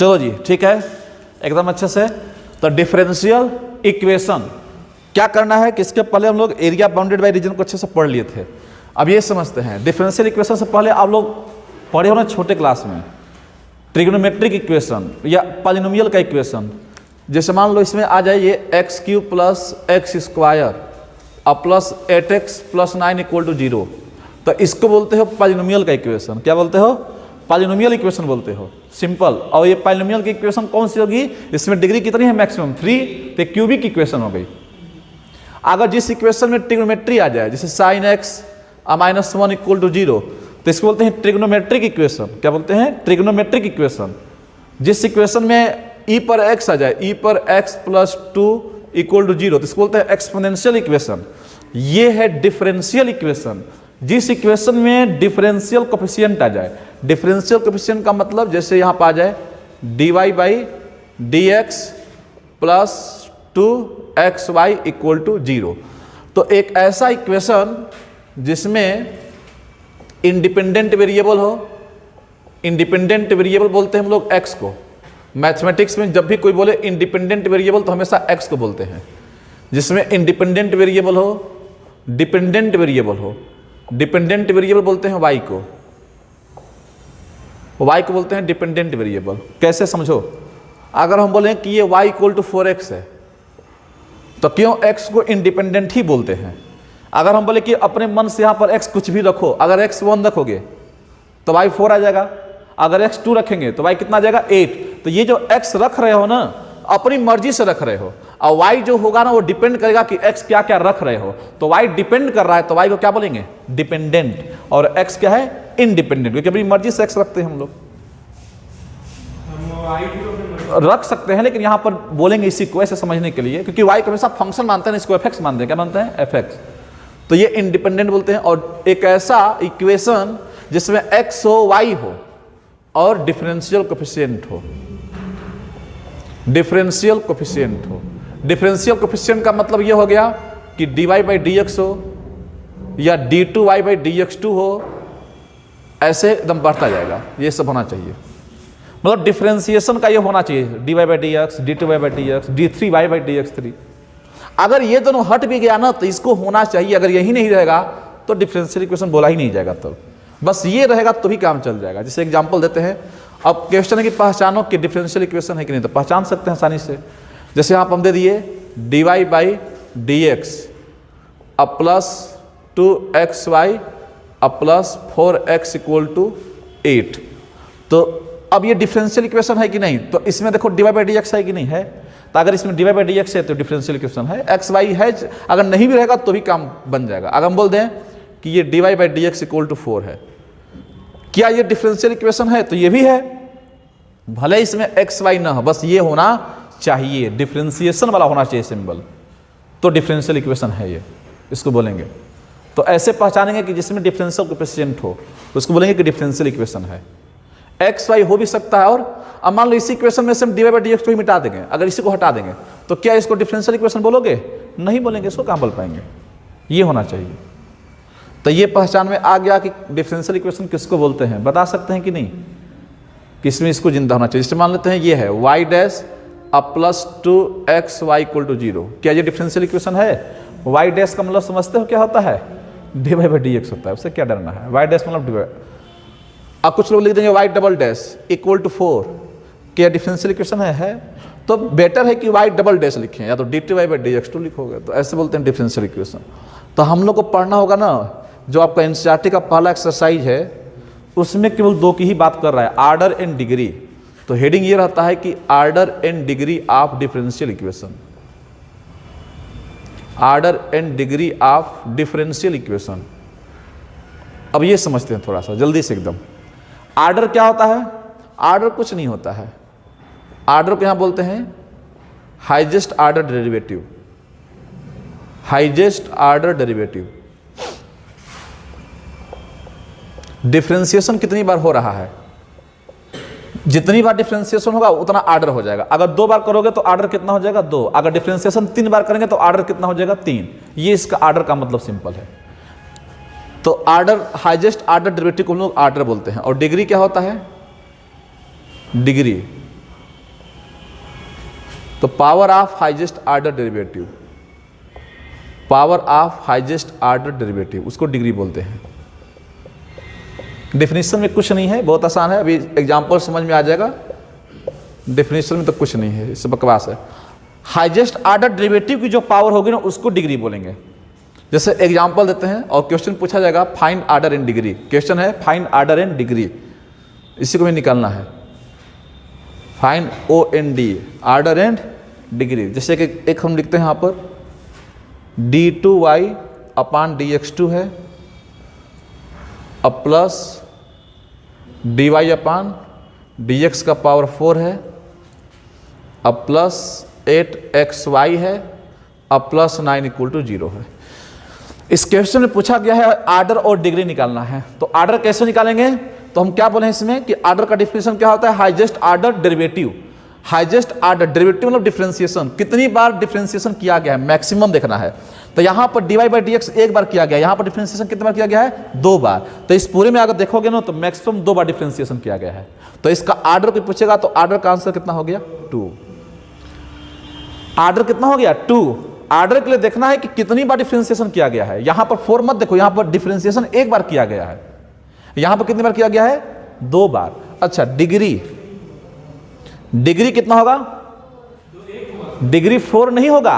चलो जी, ठीक है, एकदम अच्छे से। तो डिफरेंशियल इक्वेशन क्या करना है कि इसके पहले हम लोग एरिया बाउंडेड बाय रीजन को अच्छे से पढ़ लिए थे। अब ये समझते हैं डिफरेंशियल इक्वेशन से पहले आप लोग पढ़े हो ना छोटे क्लास में ट्रिग्नोमेट्रिक इक्वेशन या पॉलिनोमियल का इक्वेशन। जैसे मान लो इसमें आ जाए ये x³ प्लस एक्स स्क्वायर और plus 8x plus 9 equal to 0, तो इसको बोलते हो पॉलिनोमियल का इक्वेशन। क्या बोलते हो? पॉलिनोमियल इक्वेशन बोलते हो, सिंपल। और ये पॉलिनोमियल की इक्वेशन कौन सी होगी? इसमें डिग्री कितनी है? मैक्सिमम 3, तो क्यूबिक इक्वेशन हो गई। अगर जिस इक्वेशन में ट्रिग्नोमेट्री आ जाए, जैसे sin x -1 इक्वल टू 0, तो इसको बोलते हैं ट्रिग्नोमेट्रिक इक्वेशन। क्या बोलते हैं? Trigonometric equation. जिस इक्वेशन में e पर x आ जाए, e पर x प्लस 2 इक्वल टू 0, तो इसको बोलते हैं एक्सपोनेंशियल इक्वेशन। ये है डिफरेंशियल इक्वेशन। जिस इक्वेशन में डिफरेंशियल कोफिशिएंट आ जाए, डिफरेंशियल कोफिशिएंट का मतलब जैसे यहाँ पर आ जाए dy/dx plus 2xy equal to 0, तो एक ऐसा इक्वेशन जिसमें इंडिपेंडेंट वेरिएबल हो, इंडिपेंडेंट वेरिएबल बोलते हैं हम लोग x को। मैथमेटिक्स में जब भी कोई बोले इंडिपेंडेंट वेरिएबल तो हमेशा x को बोलते हैं। जिसमें इंडिपेंडेंट वेरिएबल हो, डिपेंडेंट वेरिएबल हो, डिपेंडेंट वेरिएबल बोलते हैं y को, y को बोलते हैं डिपेंडेंट वेरिएबल। कैसे समझो? अगर हम बोलें कि ये y इक्वल टू 4x है, तो क्यों x को इंडिपेंडेंट ही बोलते हैं? अगर हम बोले कि अपने मन से यहाँ पर x कुछ भी रखो, अगर x 1 रखोगे तो y 4 आ जाएगा, अगर x 2 रखेंगे तो y कितना आ जाएगा? 8। तो ये जो x रख रहे हो ना, अपनी मर्जी से रख रहे हो, और y जो होगा ना वो डिपेंड करेगा कि x क्या क्या रख रहे हो। तो y डिपेंड कर रहा है तो y को क्या बोलेंगे? डिपेंडेंट। और x क्या है? इंडिपेंडेंट, क्योंकि अपनी मर्जी से x रखते हैं हम लोग। रख सकते हैं लेकिन यहां पर बोलेंगे इसी को ऐसे समझने के लिए, क्योंकि y को हमेशा फंक्शन मानते हैं, इसको fx मानते हैं। क्या मानते हैं? fx। तो ये इंडिपेंडेंट बोलते हैं। और एक ऐसा इक्वेशन जिसमें x हो, y हो और डिफरेंशियल कोफिशिएंट हो, डिफरेंशियल कोफिशिएंट हो। डिफरेंशियल कोफिशिएंट का मतलब ये हो गया कि dy/dx हो या d2y/dx2 हो, ऐसे एकदम बढ़ता जाएगा। ये सब होना चाहिए, मतलब डिफरेंशिएशन का ये होना चाहिए, dy/dx, d2y/dx, d3y/dx3। अगर ये दोनों हट भी गया ना तो इसको होना चाहिए। अगर यही नहीं रहेगा तो डिफरेंशियल इक्वेशन बोला ही नहीं जाएगा। तब बस ये रहेगा तो भी काम चल जाएगा। जैसे एग्जांपल देते हैं। अब क्वेश्चन है कि पहचानो कि डिफरेंशियल इक्वेशन है कि नहीं, तो पहचान सकते हैं आसानी से। जैसे यहाँ पर हम दे दिए dy/dx अब प्लस 2xy अब प्लस 4x इक्वल टू 8। तो अब ये डिफरेंशियल इक्वेशन है कि नहीं, तो इसमें देखो dy/dx है कि नहीं है। तो अगर इसमें dy/dx है तो डिफरेंशियल इक्वेशन है। xy है, अगर नहीं भी रहेगा तो भी काम बन जाएगा। अगर हम बोल दें कि ये dy/dx इक्वल टू 4 है, क्या ये डिफरेंशियल इक्वेशन है? तो ये भी है, भले इसमें xy ना हो, बस ये होना चाहिए, डिफरेंशिएशन वाला होना चाहिए सिंबल, तो डिफरेंशियल इक्वेशन है ये, इसको बोलेंगे। तो ऐसे पहचानेंगे कि जिसमें डिफरेंशियल कोएफिशिएंट हो तो उसको बोलेंगे कि डिफरेंशियल इक्वेशन है। xy हो भी सकता है। और अब मान लो इसी इक्वेशन में से हम dy/dx को ही मिटा देंगे, अगर इसी को हटा देंगे तो क्या इसको डिफरेंशियल इक्वेशन बोलोगे? नहीं बोलेंगे, इसको कहाँ बोल पाएंगे। ये होना चाहिए। तो ये पहचान में आ गया कि डिफरेंशियल इक्वेशन किसको बोलते हैं। बता सकते हैं कि नहीं, किसमें इसको जिंदा होना चाहिए। जैसे मान लेते हैं ये है y' अब प्लस 2xy इक्वल टू 0, क्या ये डिफरेंशियल इक्वेशन है? y' का मतलब समझते हो क्या होता है? dy/dx होता है, उससे क्या डरना है। y' मतलब dy। अब कुछ लोग लिख देंगे y" इक्वल टू 4, क्या डिफरेंशियल इक्वेशन है? तो बेटर है कि y" लिखें, या तो d2y/dx2 लिखोगे, तो ऐसे बोलते हैं डिफरेंशियल इक्वेशन। तो हम लोग को पढ़ना होगा ना, जो आपका एनसीईआरटी का पहला एक्सरसाइज है उसमें केवल 2 की ही बात कर रहा है, आर्डर एंड डिग्री। तो हेडिंग ये रहता है कि order and degree of differential equation, order and degree of differential equation. अब ये समझते हैं थोड़ा सा जल्दी से एकदम। आर्डर क्या होता है? आर्डर कुछ नहीं होता है। आर्डर को यहां बोलते हैं highest order derivative, highest order derivative. Differentiation कितनी बार हो रहा है, जितनी बार डिफरेंशिएशन होगा उतना आर्डर हो जाएगा। अगर 2 बार करोगे तो आर्डर कितना हो जाएगा? 2। अगर डिफरेंशिएशन 3 बार करेंगे तो आर्डर कितना हो जाएगा? 3। ये इसका आर्डर का मतलब सिंपल है। तो आर्डर, हाईएस्ट आर्डर डेरिवेटिव को हम लोग आर्डर बोलते हैं। और डिग्री क्या होता है? डिग्री तो power of highest order derivative, power of highest order derivative उसको डिग्री बोलते हैं। डेफिनेशन में कुछ नहीं है, बहुत आसान है, अभी एग्जांपल समझ में आ जाएगा। डेफिनेशन में तो कुछ नहीं है, इससे बकवास है। हाईएस्ट ऑर्डर डेरिवेटिव की जो पावर होगी ना उसको डिग्री बोलेंगे। जैसे एग्जांपल देते हैं और क्वेश्चन पूछा जाएगा find order in degree, question है फाइंड ऑर्डर इन डिग्री, इसी को भी निकालना है। Find OND order and degree. जैसे कि एक हम लिखते हैं यहाँ पर d2y अपान dx2 है, अब प्लस dy अपान dx का पावर 4 है, अब प्लस 8xy है, अब प्लस 9 = 0 है। इस क्वेश्चन में पूछा गया है ऑर्डर और डिग्री निकालना है। तो ऑर्डर कैसे निकालेंगे, तो हम क्या बोले इसमें कि ऑर्डर का डिफिनेशन क्या होता है, highest order derivative. Highest order derivative मतलब डिफरेंशिएशन, कितनी बार डिफरेंशिएशन किया गया है, मैक्सिमम देखना है। तो यहाँ पर dy/dx एक बार किया गया, यहाँ पर डिफरेंशिएशन कितनी बार किया गया है, 2 बार। तो इस पूरे में अगर देखोगे ना तो मैक्सिमम 2 बार डिफरेंशिएशन किया गया है। तो इसका ऑर्डर कोई पूछेगा तो ऑर्डर का आंसर कितना हो गया, 2। ऑर्डर कितना हो गया, 2। ऑर्डर के लिए देखना है कि कितनी बार डिफरेंशिएशन किया गया है। यहां पर 4 मत देखो, यहां पर डिफरेंशिएशन एक बार किया गया है, यहां पर कितनी बार किया गया है, 2 बार। अच्छा डिग्री, डिग्री कितना होगा, डिग्री 4 नहीं होगा।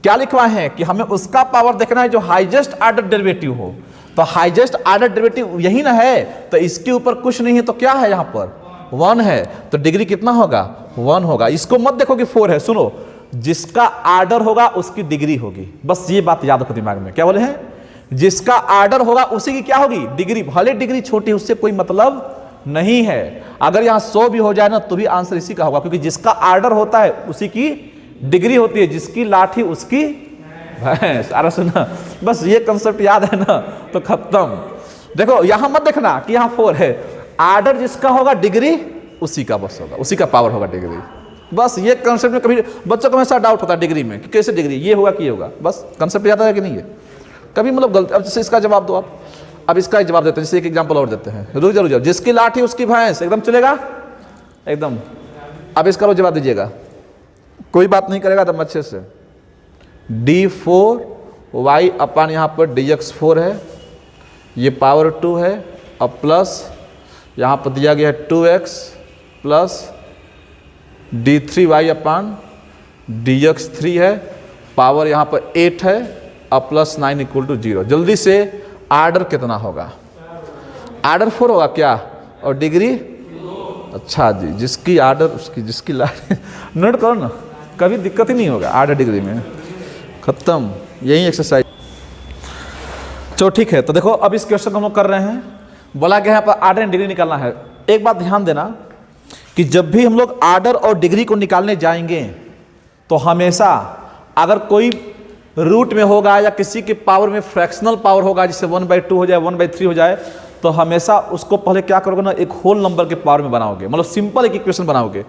क्या लिखवाए हैं कि हमें उसका पावर देखना है जो हाईएस्ट ऑर्डर डेरिवेटिव हो। तो हाईएस्ट ऑर्डर डेरिवेटिव यही ना है, तो इसके ऊपर कुछ नहीं है, तो क्या है यहाँ पर 1 है, तो डिग्री कितना होगा, 1 होगा। इसको मत देखो कि 4 है, सुनो, जिसका ऑर्डर होगा उसकी डिग्री होगी, बस ये बात याद रखो दिमाग में। क्या बोले हैं, जिसका ऑर्डर होगा उसी की क्या होगी, डिग्री। भले डिग्री छोटी, उससे कोई मतलब नहीं है। अगर यहां 100 भी हो जाए ना तो भी आंसर इसी का होगा, क्योंकि जिसका ऑर्डर होता है उसी की डिग्री होती है, जिसकी लाठी उसकी भैंस। अरे सुना, बस ये कंसेप्ट याद है ना तो खत्म। देखो यहां मत देखना कि यहां 4 है, ऑर्डर जिसका होगा डिग्री उसी का बस होगा, उसी का पावर होगा डिग्री। बस ये कंसेप्ट में कभी बच्चों को हमेशा डाउट होता है डिग्री में कि कैसे डिग्री, ये होगा कि ये होगा, बस कंसेप्ट याद है कि नहीं है कभी, मतलब गलती। अब जैसे इसका जवाब दो आप, अब इसका जवाब देते हैं। जैसे एक एग्जांपल और देते हैं, रुक जाओ, जिसकी लाठी उसकी भैंस, एकदम चलेगा एकदम। अब इसका जवाब दीजिएगा, कोई बात नहीं करेगा तब अच्छे से। d4y अपान यहाँ पर dx4 है, ये पावर 2 है, अब प्लस यहाँ पर दिया गया है 2x प्लस d3y अपान dx3 है, पावर यहाँ पर 8 है, अब प्लस 9 = 0। जल्दी से ऑर्डर कितना होगा, ऑर्डर 4 होगा क्या, और डिग्री, अच्छा जी, जिसकी ऑर्डर उसकी, जिसकी नोट करो ना, कभी दिक्कत ही नहीं होगा ऑर्डर डिग्री में, खत्म, यही एक्सरसाइज। चलो ठीक है, तो देखो अब इस क्वेश्चन को हम लोग कर रहे हैं, बोला गया है पर ऑर्डर एंड डिग्री निकालना है। एक बात ध्यान देना कि जब भी हम लोग ऑर्डर और डिग्री को निकालने जाएंगे तो हमेशा अगर कोई रूट में होगा या किसी के पावर में फ्रैक्शनल पावर होगा, जैसे 1/2 हो जाए, 1/3 हो जाए, तो हमेशा उसको पहले क्या करोगे ना, एक होल नंबर के पावर में बनाओगे, मतलब सिंपल एक इक्वेशन बनाओगे।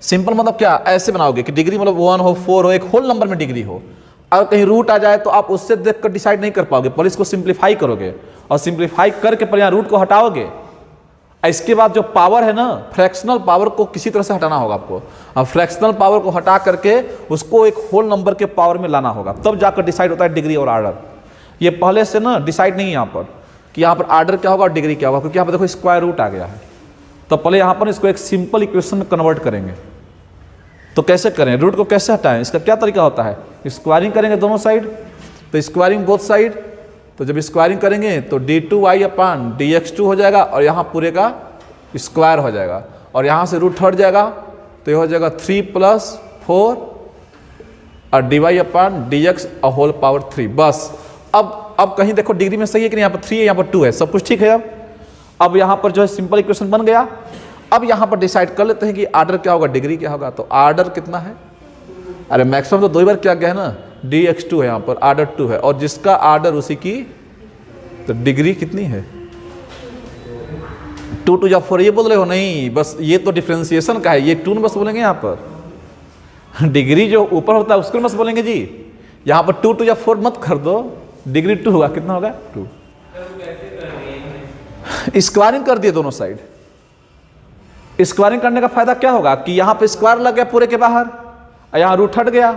सिंपल मतलब क्या, ऐसे बनाओगे कि डिग्री मतलब 1 हो, 4 हो, एक होल नंबर में डिग्री हो। अगर कहीं रूट आ जाए तो आप उससे देखकर डिसाइड नहीं कर पाओगे, पहले इसको सिंप्लीफाई करोगे और सिंप्लीफाई करके पर यहाँ रूट को हटाओगे। इसके बाद जो पावर है ना, फ्रैक्शनल पावर को किसी तरह से हटाना होगा आपको। अब फ्रैक्शनल पावर को हटा करके उसको एक होल नंबर के पावर में लाना होगा, तब जाकर डिसाइड होता है डिग्री और ऑर्डर। ये पहले से ना डिसाइड नहीं है यहाँ पर कि यहाँ पर ऑर्डर क्या होगा और डिग्री क्या होगा, क्योंकि यहाँ पर देखो स्क्वायर रूट आ गया है। तो पहले यहाँ पर इसको एक सिंपल इक्वेशन में कन्वर्ट करेंगे। तो कैसे करें, रूट को कैसे हटाएं, इसका क्या तरीका होता है, स्क्वायरिंग करेंगे दोनों साइड। तो स्क्वायरिंग बोथ साइड, तो जब स्क्वायरिंग करेंगे तो d2y अपान dx2 हो जाएगा और यहाँ पूरे का स्क्वायर हो जाएगा, और यहाँ से रूट हट जाएगा तो ये हो जाएगा 3 + 4 और dy अपान dx होल पावर 3। बस अब कहीं देखो डिग्री में सही है कि नहीं, यहाँ पर 3 है, यहाँ पर 2 है, सब कुछ ठीक है। अब यहाँ पर जो है सिंपल इक्वेशन बन गया। अब यहाँ पर डिसाइड कर लेते हैं कि ऑर्डर क्या होगा, डिग्री क्या होगा। तो ऑर्डर कितना है, अरे मैक्सिमम तो 2 बार क्या गया है ना, dx2 है, यहाँ पर ऑर्डर 2 है, और जिसका ऑर्डर उसी की, तो डिग्री कितनी है, 2 × 4 ये बोल रहे हो, नहीं बस ये तो डिफरेंशिएशन का है, ये 2 बस बोलेंगे यहाँ पर। डिग्री जो ऊपर होता है उसको बस बोलेंगे जी, यहाँ पर 2 × 4 मत कर दो, डिग्री 2 होगा, कितना होगा 2। स्क्वायरिंग कर दिए दोनों साइड। स्क्वायरिंग करने का फायदा क्या होगा कि यहाँ पे स्क्वायर लग गया पूरे के बाहर, यहाँ रूट हट गया।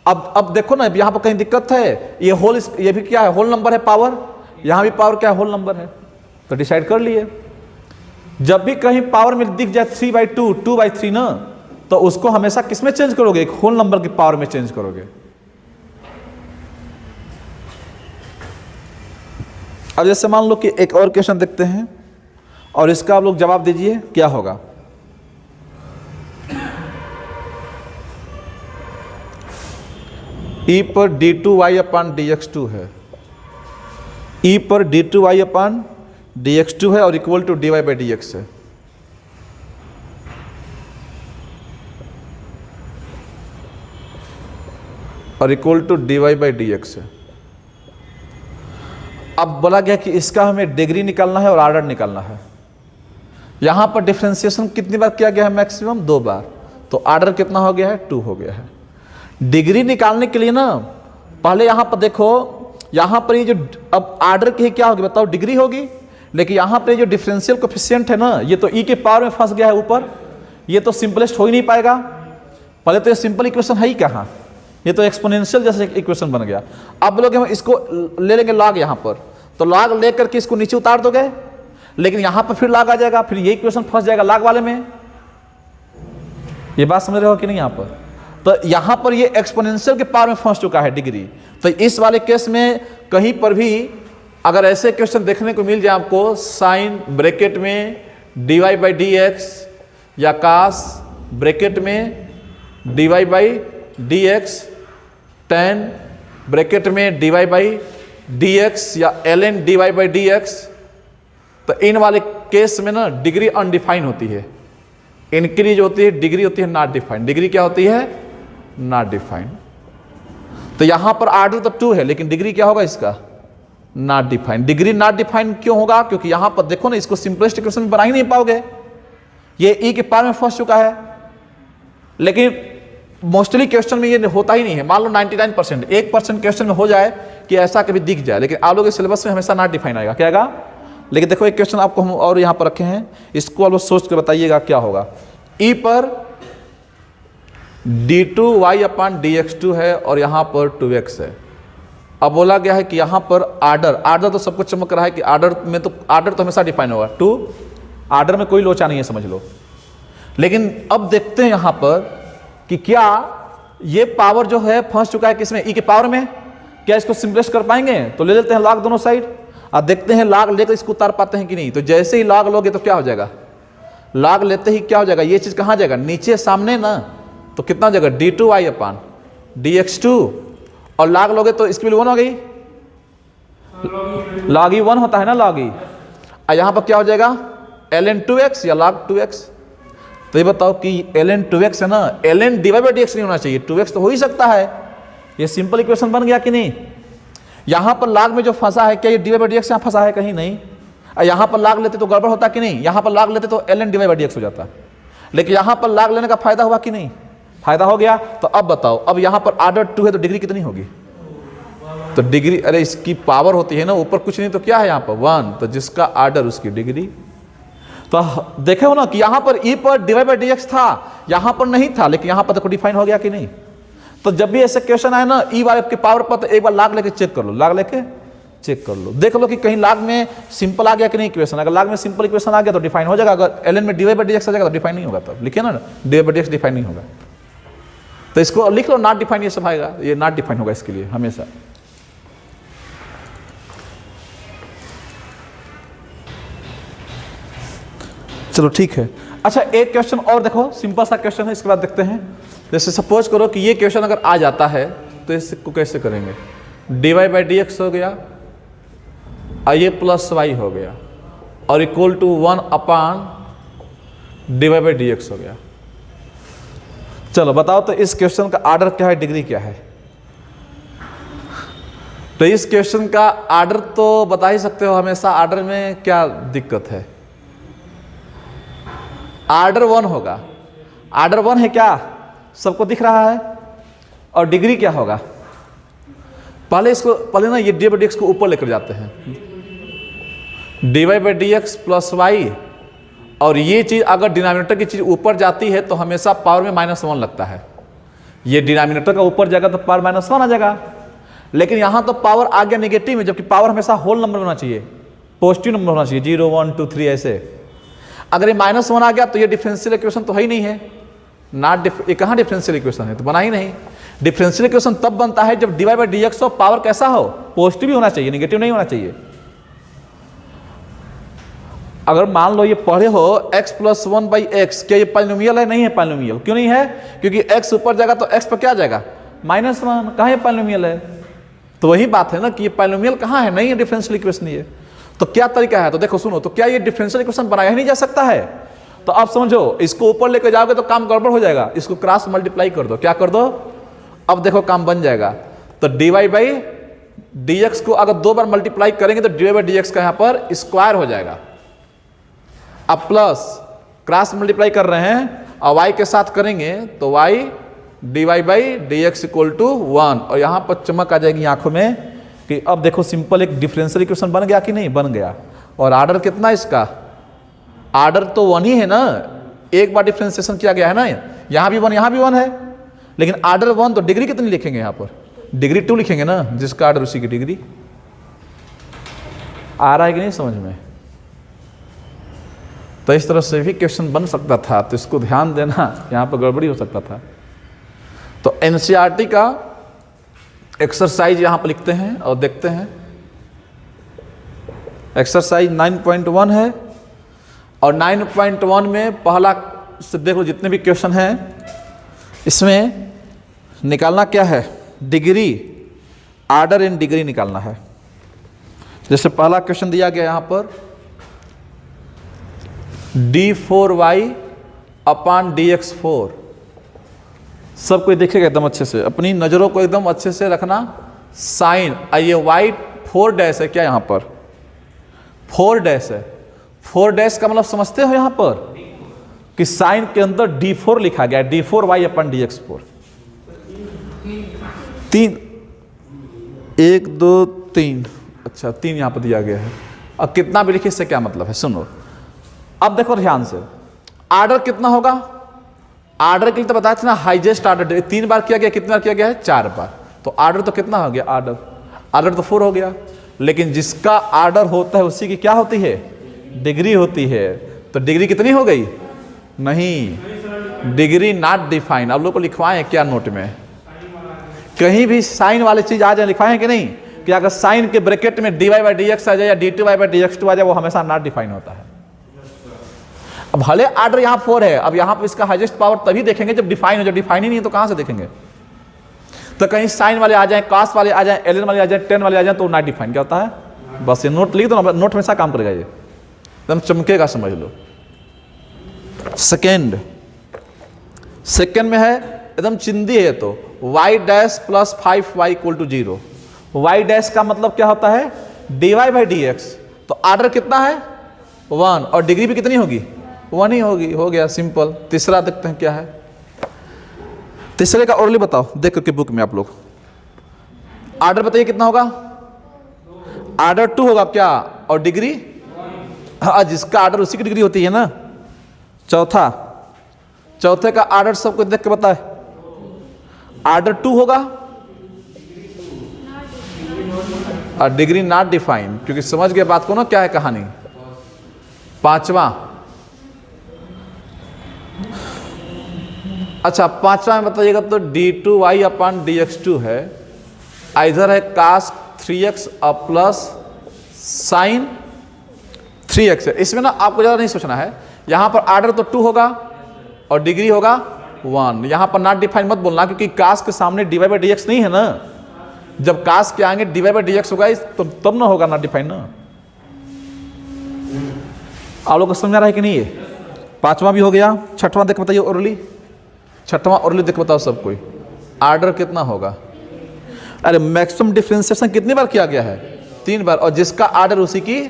अब देखो ना, यहाँ पर कहीं दिक्कत है, ये होल, ये भी क्या है, होल नंबर है पावर, यहाँ भी पावर क्या है, होल नंबर है। तो डिसाइड कर लिए, जब भी कहीं पावर में दिख जाए 3/2, 2/3 ना, तो उसको हमेशा किस में चेंज करोगे, एक होल नंबर की पावर में चेंज करोगे। अब जैसे मान लो कि एक और क्वेश्चन देखते हैं और इसका आप लोग जवाब दीजिए क्या होगा। E पर d2y/dx2 है, E पर d2y/dx2 है और इक्वल टू dy/dx है। और इक्वल टू dy/dx है। अब बोला गया कि इसका हमें डिग्री निकालना है और आर्डर निकालना है। यहां पर डिफरेंशिएशन कितनी बार किया गया है, मैक्सिमम 2 बार, तो आर्डर कितना हो गया है, 2 हो गया है। डिग्री निकालने के लिए ना पहले यहां पर देखो, यहां पर ये जो अब आर्डर की क्या होगी बताओ, डिग्री होगी, लेकिन यहां पर जो डिफरेंशियल कोएफिशिएंट है ना, ये तो ई के पावर में फंस गया है ऊपर, ये तो सिंपलेस्ट हो ही नहीं पाएगा। पहले तो ये सिंपल इक्वेशन है ही कहाँ, ये तो एक्सपोनेंशियल जैसे इक्वेशन बन गया। अब लोग हम इसको ले लेंगे लॉग यहाँ पर, तो लॉग लेकर के इसको नीचे उतार दोगे, लेकिन यहाँ पर फिर लॉग आ जाएगा, फिर ये इक्वेशन फंस जाएगा लॉग वाले में। ये बात समझ रहे हो कि नहीं यहाँ पर? तो यहाँ पर ये एक्सपोनेंशियल के पावर में फंस चुका है डिग्री। तो इस वाले केस में कहीं पर भी अगर ऐसे क्वेश्चन देखने को मिल जाए आपको, साइन ब्रैकेट में dy/dx या कास ब्रैकेट में dy/dx, tan ब्रैकेट में dy/dx या ln dy/dx, तो इन वाले केस में ना डिग्री अनडिफाइंड होती है। इनके लिए जो होती है डिग्री होती है नॉट डिफाइंड। डिग्री क्या होती है, नॉट डिफाइंड। तो यहां पर आर्डर तो 2 है, लेकिन डिग्री क्या होगा इसका, not defined. Degree not defined क्यों होगा, क्योंकि यहां पर देखो ना, इसको सिंपलेस्ट इक्वेशन बना ही नहीं पाओगे, ये ई के पावर में फंस चुका है। लेकिन मोस्टली क्वेश्चन में ये होता ही नहीं है। मान लो 99%, 1% क्वेश्चन में हो जाए कि ऐसा कभी दिख जाए, लेकिन आप लोगों के सिलेबस में हमेशा नॉट डिफाइन आएगा। क्या आएगा? लेकिन देखो एक क्वेश्चन आपको हम और यहां पर रखे हैं, इसको आप सोच कर बताइएगा क्या होगा। ई पर d2y/dx2 है और यहां पर 2x है। अब बोला गया है कि यहां पर आर्डर तो सबको चमक रहा है कि आर्डर में तो आर्डर तो हमेशा डिफाइन होगा, 2 आर्डर में कोई लोचा नहीं है, समझ लो। लेकिन अब देखते हैं यहां पर कि क्या ये पावर जो है फंस चुका है किसमें, ई के पावर में, क्या इसको सिंपलेस्ट कर पाएंगे? तो ले लेते हैं लॉग दोनों साइड और देखते हैं लॉग लेकर इसको उतार पाते हैं कि नहीं। तो जैसे ही लॉग लोगे तो क्या हो जाएगा, लॉग लेते ही क्या हो जाएगा, ये चीज कहां जाएगा, नीचे सामने ना, तो कितना हो जाएगा d2y/dx2, और लॉग लोगे तो इसकी वैल्यू 1 हो गई, log e 1 होता है ना log e। और यहां पर क्या हो जाएगा, ln 2x या log 2x। तो ये बताओ कि ln 2x है ना, ln dy/dx नहीं होना चाहिए, 2x तो हो ही सकता है। ये सिंपल इक्वेशन बन गया कि नहीं? यहां पर log में जो फंसा है, क्या ये dy/dx यहां फंसा है? कहीं नहीं। और यहां पर log लेते तो गड़बड़ होता कि नहीं, यहां पर log लेते तो ln dy/dx हो जाता, लेकिन यहां पर log लेने का फायदा हुआ कि नहीं, फायदा हो गया। तो अब बताओ, अब यहां पर आर्डर 2 है तो डिग्री कितनी होगी, तो डिग्री, अरे इसकी पावर होती है ना, ऊपर कुछ नहीं तो क्या है यहां पर 1, तो जिसका आर्डर उसकी डिग्री। तो देखे हो ना कि यहां पर e पर dy/dx था, यहां पर नहीं था, लेकिन यहां पर देखो डिफाइन हो गया कि नहीं। तो जब भी ऐसे क्वेश्चन आए ना ई वाले के पावर पर, तो एक बार log लेके चेक कर लो, log लेके चेक कर लो, देख लो कि कहीं log में सिंपल आ गया कि नहीं इक्वेशन। अगर log में सिंपल इक्वेशन आ गया तो डिफाइन हो जाएगा, अगर ln में dy/dx आ जाएगा तो डिफाइन नहीं होगा। तब लिखे ना dy/dx डिफाइन नहीं होगा, तो इसको लिख लो नॉट डिफाइन, ये सब आएगा, ये नॉट डिफाइन होगा इसके लिए हमेशा। चलो ठीक है। अच्छा एक क्वेश्चन और देखो, सिंपल सा क्वेश्चन है, इसके बाद देखते हैं। जैसे सपोज करो कि ये क्वेश्चन अगर आ जाता है तो इसको कैसे करेंगे, dy/dx हो गया और ये +y हो गया और इक्वल टू 1/dy/dx हो गया। चलो बताओ तो इस क्वेश्चन का आर्डर क्या है, डिग्री क्या है? तो इस क्वेश्चन का आर्डर तो बता ही सकते हो, हमेशा आर्डर में क्या दिक्कत है, आर्डर 1 होगा। आर्डर 1 है क्या, सबको दिख रहा है। और डिग्री क्या होगा, पहले ना ये dy/dx को ऊपर लेकर जाते हैं, dy/dx +y, और ये चीज अगर डिनोमिनेटर की चीज ऊपर जाती है तो हमेशा पावर में -1 लगता है। ये डिनोमिनेटर का ऊपर जाएगा तो पावर -1 आ जाएगा, लेकिन यहां तो पावर आ गया नेगेटिव में, जबकि पावर हमेशा होल नंबर होना चाहिए, पॉजिटिव नंबर होना चाहिए, 0 1 2 3 ऐसे। अगर ये -1 आ गया तो ये डिफरेंशियल इक्वेशन तो है ही नहीं है, ये कहाँ डिफरेंशियल इक्वेशन है, तो बना ही नहीं। डिफरेंशियल इक्वेशन तब बनता है जब dy बाई dx हो पावर कैसा हो, पॉजिटिव ही होना चाहिए, नेगेटिव नहीं होना चाहिए। अगर मान लो ये पढ़े हो x + 1/x, क्या ये पॉलिनोमियल है? नहीं है पॉलिनोमियल। क्यों नहीं है? क्योंकि x ऊपर जाएगा तो x पर क्या जाएगा, -1। कहाँ ये पॉलिनोमियल है? तो वही बात है ना कि ये पॉलिनोमियल कहाँ है, नहीं है डिफरेंशियल इक्वेशन ये। तो क्या तरीका है, तो देखो सुनो, तो क्या ये डिफरेंशियल इक्वेशन बनाया ही नहीं जा सकता है? तो आप समझो, इसको ऊपर लेकर जाओगे तो काम गड़बड़ हो जाएगा, इसको क्रॉस मल्टीप्लाई कर दो। क्या कर दो? अब देखो काम बन जाएगा। तो dy बाई dx को अगर 2 बार मल्टीप्लाई करेंगे तो dy बाई dx का यहाँ पर स्क्वायर हो जाएगा। अब प्लस क्रॉस मल्टीप्लाई कर रहे हैं और y के साथ करेंगे तो y dy बाई dx = 1, और यहाँ पर चमक आ जाएगी आंखों में कि अब देखो सिंपल एक डिफरेंशियल इक्वेशन बन गया कि नहीं? बन गया। और आर्डर कितना इसका? आर्डर तो 1 ही है ना, एक बार डिफरेंशिएशन किया गया है ना, यहाँ भी 1 यहाँ भी 1 है, लेकिन आर्डर 1 तो डिग्री कितनी लिखेंगे यहाँ पर? डिग्री 2 लिखेंगे ना, जिसका आर्डर उसी की डिग्री। आ रहा है कि नहीं समझ में? तो इस तरह से भी क्वेश्चन बन सकता था, तो इसको ध्यान देना, यहाँ पर गड़बड़ी हो सकता था। तो एनसीईआरटी का एक्सरसाइज यहाँ पर लिखते हैं और देखते हैं। एक्सरसाइज 9.1 है, और 9.1 में पहला से देख लो, जितने भी क्वेश्चन हैं इसमें निकालना क्या है, डिग्री, आर्डर इन डिग्री निकालना है। जैसे पहला क्वेश्चन दिया गया यहाँ पर d4y/dx4। सब कोई देखेगा एकदम अच्छे से, अपनी नज़रों को एकदम अच्छे से रखना। साइन, ये y 4 डैश है क्या? यहाँ पर 4 डैश है। 4 डैश का मतलब समझते हो यहाँ पर कि साइन के अंदर d4 लिखा गया है, d4y/dx4। 3 1 2 3, अच्छा 3 यहाँ पर दिया गया है। अब कितना भी लिखिए इससे क्या मतलब है, सुनो। अब देखो ध्यान से, आर्डर कितना होगा? आर्डर के लिए तो बताया था ना, हाईएस्ट आर्डर 3 बार किया गया, कितनी बार किया गया है? 4 बार। तो आर्डर तो कितना हो गया? आर्डर तो 4 हो गया, लेकिन जिसका आर्डर होता है उसी की क्या होती है? डिग्री होती है। तो डिग्री कितनी हो गई? नहीं, डिग्री नॉट डिफाइन। आप लोग को लिखवाएं क्या नोट में? कहीं भी साइन वाली चीज आ जाए लिखवाएं कि नहीं, कि अगर साइन के ब्रैकेट में dy बाई dx आ जाए या d2y बाई dx2 आ जाए, वो हमेशा नॉट डिफाइन होता है। अब भले आर्डर यहाँ 4 है, अब यहाँ पर इसका हाईएस्ट पावर तभी देखेंगे जब डिफाइन हो। जब डिफाइन ही नहीं है तो कहाँ से देखेंगे? तो कहीं साइन वाले आ जाए, कॉस वाले आ जाए, ln वाले आ जाए, टेन वाले आ जाए, तो नॉट डिफाइन क्या होता है? बस ये नोट लिख दो ना, नोट हमेशा काम करेगा, ये एकदम चमकेगा, समझ लो। सेकेंड में है एकदम चिंदी है, तो y dash + 5y = 0। y dash का मतलब क्या होता है? dy by dx। तो आर्डर कितना है? 1, और डिग्री भी कितनी होगी? 1 ही होगी। हो गया सिंपल। तीसरा देखते हैं क्या है। तीसरे का ओरली बताओ, देख करके बुक में आप लोग। आर्डर बताइए कितना होगा? आर्डर 2 होगा क्या? और डिग्री? हाँ, जिसका आर्डर उसी की डिग्री होती है ना। चौथे का आर्डर सबको देख के बताए। आर्डर 2 होगा और डिग्री नॉट डिफाइन, क्योंकि समझ गए बात को ना, क्या है कहानी। पांचवा, अच्छा पांचवा में बताइएगा तो d2y/dx2 है, इधर है cos 3x plus sign 3x है। इसमें ना आपको ज़्यादा नहीं सोचना है। यहाँ पर आर्डर तो 2 होगा और डिग्री होगा 1। यहाँ पर नॉट डिफाइन मत बोलना, क्योंकि cos के सामने dy बाई dx नहीं है ना। जब cos के आगे dy बाई dx होगा तो तब ना होगा नॉट डिफाइन ना। आप लोग को समझ आ रहा है कि नहीं? ये पांचवा भी हो गया। छठवां देख बताइए ओरली। छठवां ओरली देख बताओ सब कोई। आर्डर कितना होगा? अरे मैक्सिमम डिफरेंशिएशन कितनी बार किया गया है? 3 बार, और जिसका आर्डर उसी की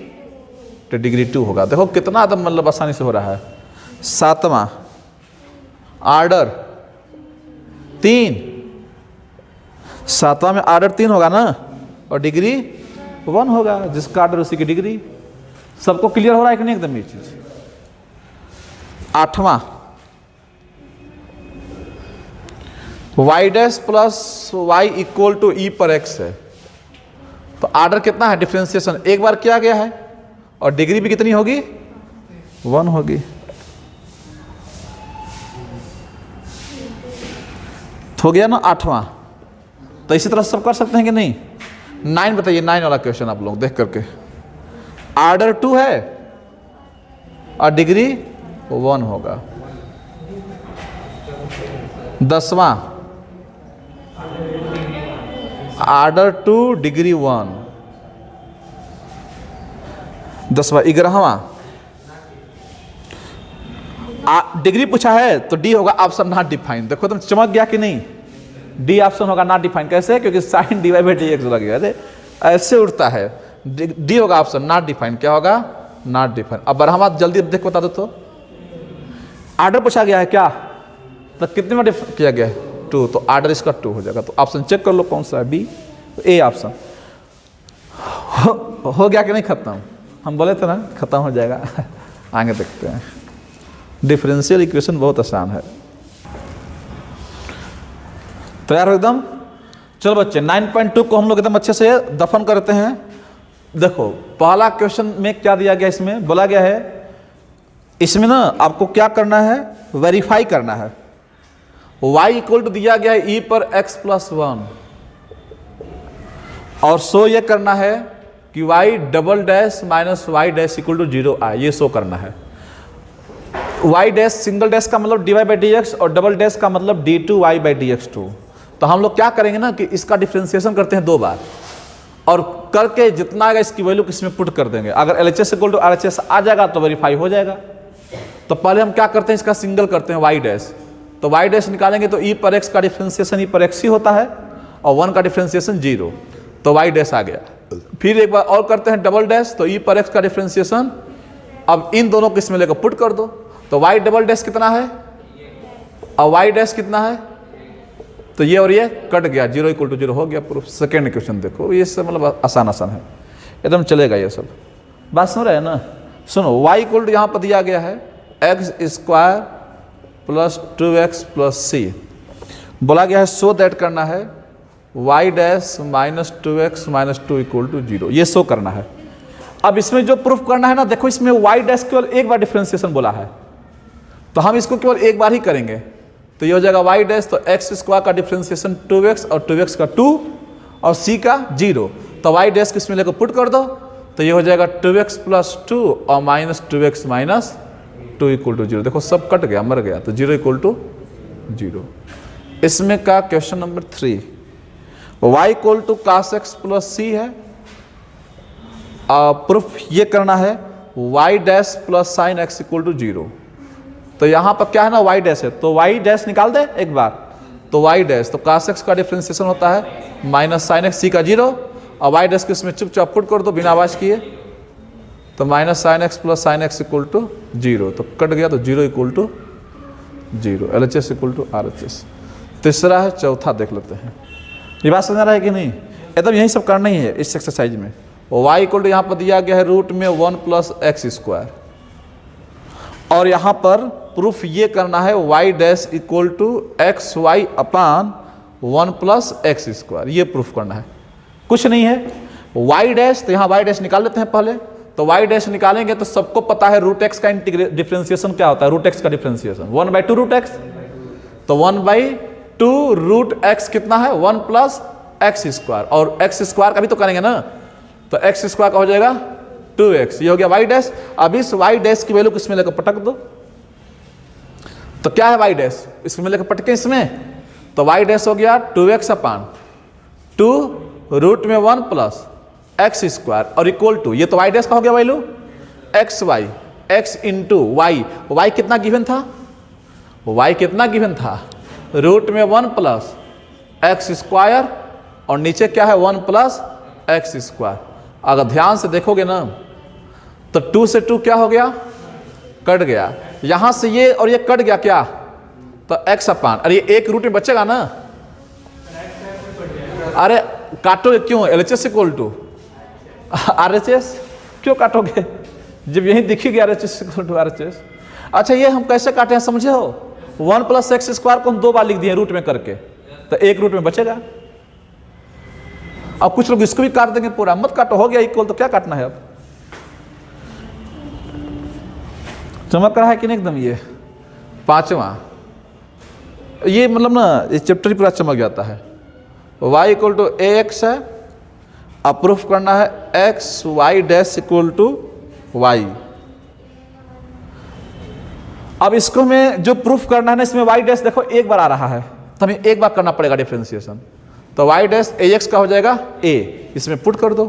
तो डिग्री 2 होगा। देखो कितना तो मतलब आसानी से हो रहा है। सातवां, आर्डर 3। सातवां में आर्डर 3 होगा ना, और डिग्री 1 होगा, जिसका आर्डर उसी की डिग्री। सबको क्लियर हो रहा है कि नहीं एकदम ये चीज? Y dash plus y equal to e पर एक्स है, तो आर्डर कितना है, डिफरेंशिएशन एक बार किया गया है और डिग्री भी कितनी होगी, 1 होगी। हो गया ना 8वां। तो इसी तरह सब कर सकते हैं कि नहीं। 9 बताइए, 9 वाला क्वेश्चन आप लोग देख करके। आर्डर 2 है और डिग्री 1 होगा। 10वां आर्डर 2 डिग्री 1। 10वां। 11वां डिग्री पूछा है तो डी होगा ऑप्शन नॉट डिफाइंड। देखो तुम चमक गया कि नहीं, डी ऑप्शन होगा नॉट डिफाइंड। कैसे, क्योंकि sine divide by d x लग गया, ऐसे उड़ता है। डी होगा ऑप्शन नॉट डिफाइंड। क्या होगा, नॉट डिफाइंड। अब बरहमा जल्दी देख बता दो तो। आर्डर पूछा गया है क्या, तो कितने में किया गया है, 2, तो आर्डर इसका 2 हो जाएगा। तो ऑप्शन चेक कर लो कौन सा है, बी, ए ऑप्शन। हो गया कि नहीं खत्म, हम बोले थे ना खत्म हो जाएगा। आगे देखते हैं। डिफरेंशियल इक्वेशन बहुत आसान है। तैयार हो एकदम। चलो बच्चे 9.2 को हम लोग एकदम अच्छे से दफन करते हैं। देखो पहला क्वेश्चन में क्या दिया गया, इसमें बोला गया है, इसमें ना आपको क्या करना है, वेरीफाई करना है। y इक्वल टू दिया गया है e पर x प्लस 1 और शो ये करना है कि y double dash minus y dash equal to 0 आए, ये शो करना है। y डैश सिंगल डैश का मतलब dy बाई डी एक्स और डबल डैश का मतलब d2y बाई डी एक्स 2। तो हम लोग क्या करेंगे ना कि इसका डिफ्रेंसिएशन करते हैं 2 बार और करके जितना आएगा इसकी वैल्यू इसमें पुट कर देंगे। अगर LHS इक्वल टू RHS आ जाएगा तो वेरीफाई हो जाएगा। तो पहले हम क्या करते हैं, इसका सिंगल करते हैं y डैश। तो y डैश निकालेंगे तो e पर x का डिफ्रेंसिएशन e पर x ही होता है और 1 का डिफ्रेंसिएशन 0, तो y डैश आ गया। फिर एक बार और करते हैं डबल डैश, तो e पर x का डिफ्रेंसिएशन, अब इन दोनों को इसमें लेकर पुट कर दो, तो y डबल डैश कितना है और y डैश कितना है, तो ये और ये कट गया, 0 इक्वल टू 0 हो गया प्रूफ। सेकेंड क्वेश्चन देखो, ये सब मतलब आसान है, एकदम चलेगा ये सब। बात सुन रहे हैं ना। सुनो y इक्वल टू यहाँ पर दिया गया है x square plus 2x plus c. बोला गया है शो दैट करना है y dash minus 2x minus 2 equal to 0, ये शो करना है। अब इसमें जो प्रूफ करना है ना, देखो इसमें y डैश केवल एक बार डिफ्रेंसिएशन बोला है, तो हम इसको केवल एक बार ही करेंगे, तो ये हो जाएगा y डैश, तो x स्क्वायर का डिफ्रेंसिएशन 2x और 2x का 2 और c का 0, तो y डैश को इसमें लेकर पुट कर दो, तो ये हो जाएगा 2x प्लस 2 और minus 2x minus 2 equal to 0। देखो सब कट गया, मर गया, तो 0 इक्वल टू 0। इसमें का क्वेश्चन नंबर 3, y इक्वल टू cos x प्लस c है। प्रूफ ये करना है y dash plus sine x equal to 0। तो यहाँ पर क्या है ना, y डैश है, तो y डैश निकाल दे एक बार, तो y डैश, तो cos x का डिफ्रेंसिएशन होता है माइनस साइन x, c का 0 और y डैश को इसमें चुपचाप पुट कर दो बिना आवाज किए, तो minus sine x plus sine x equal to 0, तो कट गया, तो 0 equal to 0, LHS equal to RHS। तीसरा है, चौथा देख लेते हैं। ये बात समझ रहा है कि नहीं, एकदम यही सब करना ही है इस एक्सरसाइज में। y इक्वल टू यहाँ पर दिया गया है रूट में 1 प्लस एक्स स्क्वायर, और यहाँ पर प्रूफ ये करना है y dash equal to x y upon 1 plus x square, ये प्रूफ करना है, कुछ नहीं है। y डैश, तो यहाँ y डैश निकाल लेते हैं पहले, तो y डैश निकालेंगे तो सबको पता है रूट एक्स का डिफ्रेंसिएशन क्या होता है, रूट एक्स का डिफ्रेंसिएशन 1/2 रूट एक्स, तो 1/2 रूट एक्स कितना है, 1 प्लस एक्स स्क्वायर, और एक्स स्क्वायर का भी तो करेंगे ना, तो एक्स स्क्वायर का हो जाएगा 2x, ये हो गया y डैश। अब इस y डैश की वैल्यू किसमें लेकर पटक दो, तो क्या है y डैश, इसमें लेकर पटके इसमें, तो y डैश हो गया 2x अपान 2 रूट में 1 प्लस एक्स स्क्वायर और इक्वल टू, ये तो y डैश का हो गया value, x y, x into y, y कितना गिवन था, y कितना गिवन था, रूट में 1 प्लस एक्स स्क्वायर और नीचे क्या है 1 प्लस एक्स स्क्वायर। अगर ध्यान से देखोगे ना तो 2 से 2 क्या हो गया, कट गया, यहां से ये और ये कट गया क्या, तो x अपान, अरे ये एक रूट में बचेगा ना, अरे काटोगे क्यों, LHS इक्वल टू RHS क्यों काटोगे, जब यही दिखेगी RHS इक्वल टू RHS। अच्छा ये हम कैसे काटे हैं समझे हो, 1 प्लस एक्स स्क्वायर को हम 2 बार लिख दिए रूट में करके, तो एक रूट में बचेगा। अब कुछ लोग इसको भी काट देंगे पूरा, मत काटो, हो गया इक्वल, तो क्या काटना है अब। चमक रहा है कि नहीं एकदम। ये पांचवा, ये मतलब ना ये चैप्टर ही पूरा चमक जाता है। y equal to a x है, अब प्रूफ करना है x y dash equal to y. अब इसको में जो प्रूफ करना है ना, इसमें y डैश देखो एक बार आ रहा है, तो हमें एक बार करना पड़ेगा डिफरेंशिएशन। तो y डैश ए एक्स का हो जाएगा a, इसमें पुट कर दो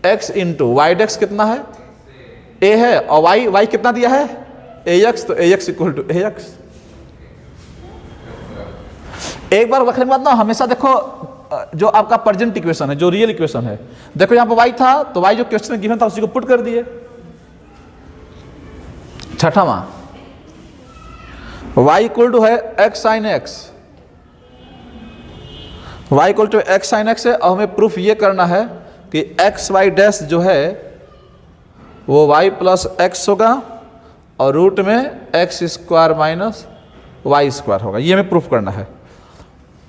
x इंटू वाई डैश कितना है a है, और y कितना दिया है ax, तो ax इक्वल टू ax। एक बार रखने के बाद ना हमेशा देखो जो आपका प्रेजेंट इक्वेशन है, जो रियल इक्वेशन है, देखो यहाँ पर y था तो y जो क्वेश्चन में गिवन था उसी को पुट कर दिए। छठवां, y इक्वल टू है x sine x, y equal to x sine x है, और हमें प्रूफ ये करना है कि x y डैश जो है वो y प्लस एक्स होगा और रूट में x square minus y square होगा, ये हमें प्रूफ करना है।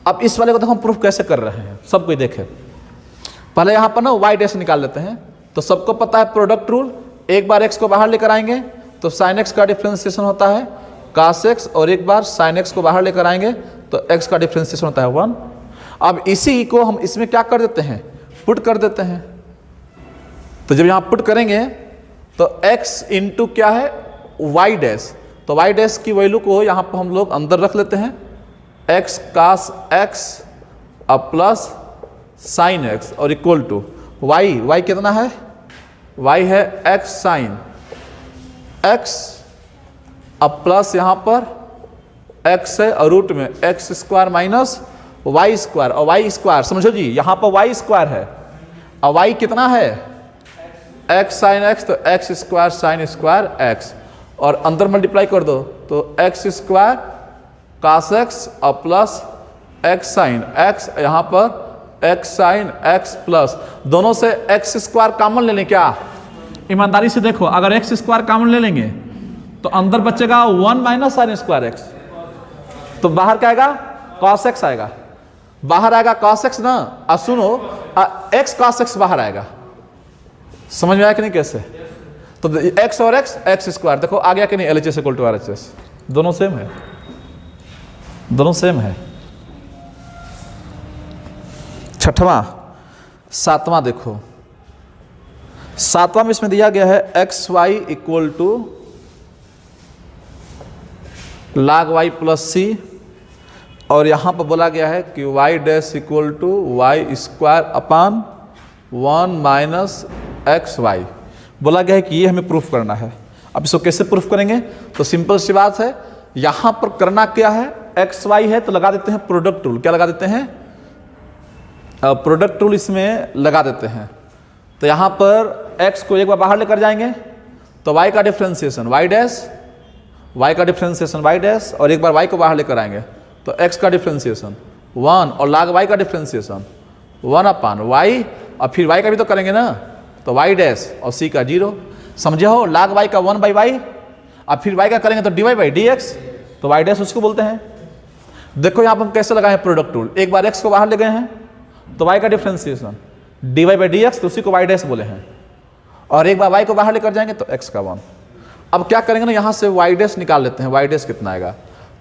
अब इस वाले को देखो हम प्रूफ कैसे कर रहे हैं, सब कोई देखे। पहले यहाँ पर ना y डैश निकाल लेते हैं, तो सबको पता है प्रोडक्ट रूल, एक बार x को बाहर लेकर आएंगे तो sin x का डिफरेंशिएशन होता है cos x, और एक बार sin x को बाहर लेकर आएंगे तो x का डिफरेंशिएशन होता है 1। अब इसी को हम इसमें क्या कर देते हैं, पुट कर देते हैं। तो जब यहाँ पुट करेंगे तो x इंटू क्या है y डैश, तो y डैश की वैल्यू को यहाँ पर हम लोग अंदर रख लेते हैं, x cos x अब प्लस sin x और इक्वल टू y कितना है, y है x sin x अब प्लस यहाँ पर x है और रूट में x square minus y square, और वाई स्क्वायर समझो जी, यहाँ पर वाई स्क्वायर है और वाई कितना है x साइन x, तो x square sine square x, और अंदर मल्टीप्लाई कर दो तो x स्क्वायर cos x और प्लस x साइन x, यहाँ पर x साइन x प्लस, दोनों से x स्क्वायर कॉमन ले लें क्या, ईमानदारी से देखो, अगर x स्क्वायर कॉमन ले लेंगे तो अंदर बचेगा 1 माइनस साइन स्क्वायर x, तो बाहर क्या आएगा cos x आएगा, बाहर आएगा cos x ना। अब सुनो x cos x बाहर आएगा, समझ में आया कि नहीं कैसे। तो x और x स्क्वायर देखो आ गया कि नहीं, LHS इक्वल टू RHS, दोनों सेम है, दोनों सेम है। छठवां, सातवां देखो, सातवां में इसमें दिया गया है x y equal to log y plus c, और यहाँ पर बोला गया है कि y dash equal to y square upon 1 minus x y, बोला गया है कि ये हमें प्रूफ करना है। अब इसको कैसे प्रूफ करेंगे, तो सिंपल सी बात है, यहाँ पर करना क्या है, एक्स वाई है तो लगा देते हैं प्रोडक्ट रूल, क्या लगा देते हैं प्रोडक्ट रूल इसमें लगा देते हैं। तो यहाँ पर x को एक बार बाहर लेकर जाएंगे तो y का डिफरेंशिएशन y डैश, y का डिफरेंशिएशन y डैश, और एक बार y को बाहर लेकर आएंगे तो x का डिफरेंशिएशन 1 और log y का डिफरेंशिएशन 1 अपान y, और फिर y का भी तो करेंगे ना, तो y डैश और c का 0, समझे हो, log y का 1 बाई वाई, अब फिर y का करेंगे तो dy बाई dx, तो y डैश उसको बोलते हैं। देखो यहाँ पर हम कैसे लगाए प्रोडक्ट रूल, एक बार x को बाहर ले गए हैं तो y का डिफरेंशिएशन dy बाई dx, तो उसी को y डैश बोले हैं, और एक बार y को बाहर लेकर जाएंगे तो x का 1। अब क्या करेंगे ना, यहाँ से y डैश निकाल लेते हैं, y डैश कितना आएगा,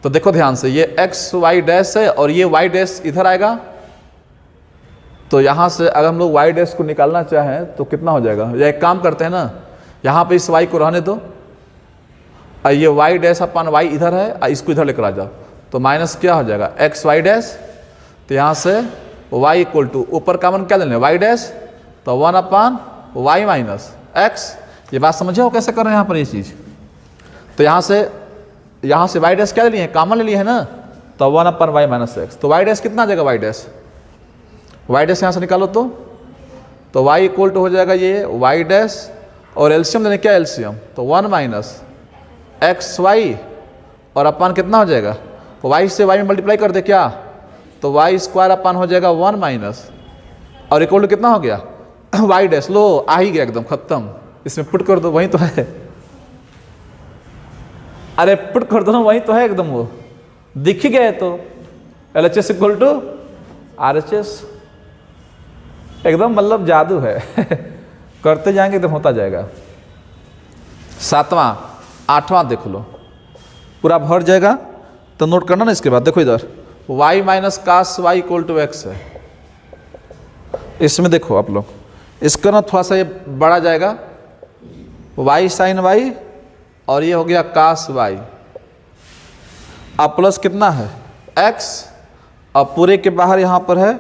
तो देखो ध्यान से, ये x y डैश है और ये y डैश इधर आएगा, तो यहाँ से अगर हम लोग y डैश को निकालना चाहें तो कितना हो जाएगा, या एक काम करते हैं ना, यहाँ पे इस y को रहने दो, और ये y डैश अपन y इधर है और इसको इधर लेकर आ जाओ, तो माइनस क्या हो जाएगा एक्स वाई डैश, तो यहाँ से y इक्वल टू ऊपर कॉमन क्या लेना है y डैश, तो 1 अपान y माइनस एक्स। ये बात समझे हो कैसे कर रहे हैं यहाँ पर ये चीज़। तो यहाँ से y डैश क्या ले लिए, कॉमन ले लिए है ना, तो 1 अपान y माइनस एक्स, तो y डैश कितना आ जाएगा y डैश यहाँ से निकालो तो y इक्वल टू हो जाएगा ये y डैश, और एलसीएम लेने क्या एलसीएम, तो 1 माइनस एक्स वाई, और अपान कितना हो जाएगा, y से y में मल्टीप्लाई कर दे क्या, तो y स्क्वायर अपान हो जाएगा 1 माइनस, और इक्वल टू कितना हो गया y डैश, लो आ ही गया एकदम खत्म, इसमें पुट कर दो, वही तो है, अरे पुट कर दो ना, वही तो है एकदम, वो दिख ही गए तो LHS इक्वल टू RHS। एकदम मतलब जादू है करते जाएंगे एकदम होता जाएगा। 7वां 8वां देख लो, पूरा भर जाएगा तो नोट करना ना। इसके बाद देखो इधर y minus cos y equal to x है। इसमें देखो आप लोग, इसका ना थोड़ा सा ये बड़ा जाएगा, y साइन वाई और ये हो गया कास वाई। अब प्लस कितना है x, अब पूरे के बाहर यहाँ पर है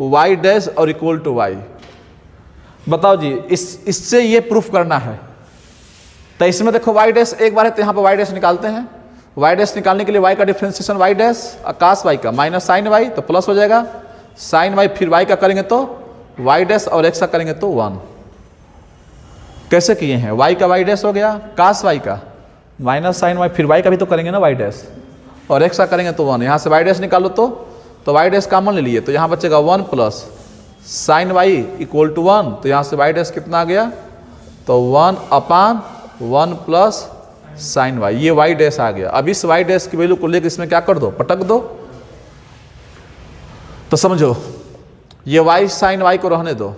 y डैश और इक्वल टू y। बताओ जी, इससे ये प्रूफ करना है। तो इसमें देखो y डैश एक बार है तो यहाँ पर y डैश निकालते हैं। y डैश निकालने के लिए y का डिफ्रेंसिएशन y डैश कास y का माइनस साइन y तो प्लस हो जाएगा साइन y, फिर y का करेंगे तो y डैश और x का करेंगे तो 1। कैसे किए हैं, y का y डैश हो गया कास y का माइनस साइन y, फिर y का भी तो करेंगे ना y डैश और x का करेंगे तो 1। यहाँ से y डैश निकालो तो y डैश कॉमन ले लिए तो यहाँ बचेगा 1 plus sine y equal to 1। तो यहाँ से y डैश कितना आ गया, तो 1/1 प्लस साइन y, ये y डैश आ गया। अब इस y डैश की वैल्यू को लेकर इसमें क्या कर दो, पटक दो। तो समझो ये y साइन y को रहने दो,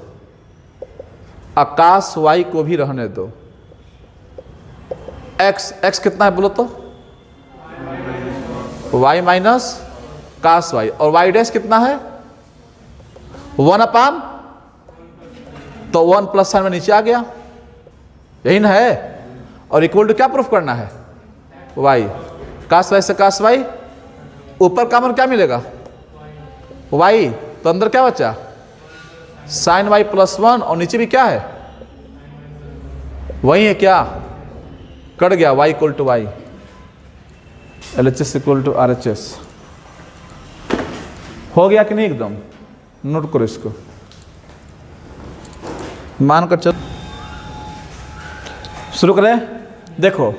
आकाश y को भी रहने दो। x कितना है बोलो तो, y माइनस कास y, और y डैश कितना है 1/, तो 1 प्लस साइन में नीचे आ गया, यही ना है। और इक्वल टू क्या प्रूफ करना है, y कास y से कास y, ऊपर कॉमन क्या मिलेगा y, तो अंदर क्या बचा साइन y प्लस 1 और नीचे भी क्या है वही है, क्या कट गया y equal to y, LHS equal to RHS। हो गया कि नहीं, एकदम नोट करो इसको, मान कर चल शुरू करें। देखो